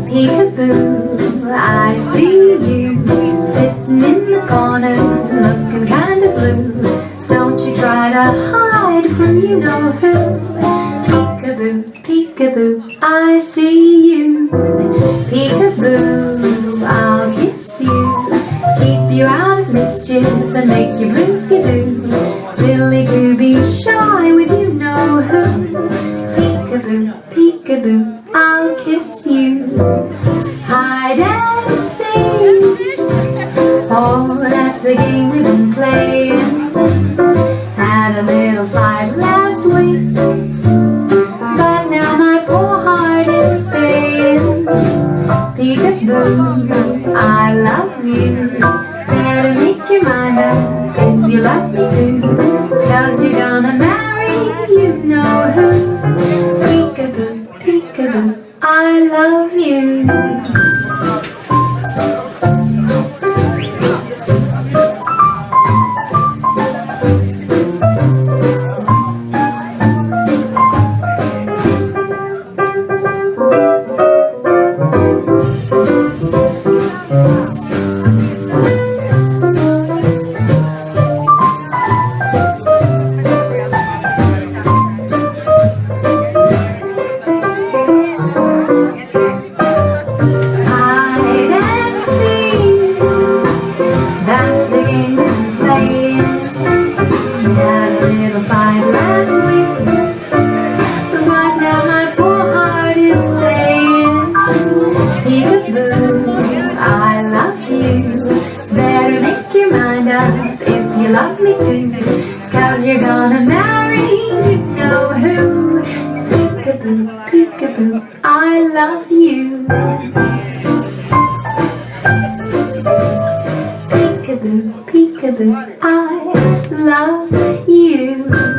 Peekaboo, I see you sitting in the corner, looking kind of blue. Don't you try to hide from you know who. Peekaboo, peekaboo, I see you. Peekaboo, I'll kiss you, keep you out of mischief and make you blue-skidoo. Silly to be shy with you know who. Peekaboo, peekaboo, I'll kiss you. Hide and seek, oh, that's the game we've been playing. Had a little fight last week, but now my poor heart is saying, peekaboo, I love you. Better make your mind up if you love me too, 'cause you're gonna marry you know who. Peekaboo, peekaboo, I love you. Love me too, 'cause you're gonna marry you know who. Peekaboo, peekaboo, I love you. Peekaboo, peekaboo, I love you.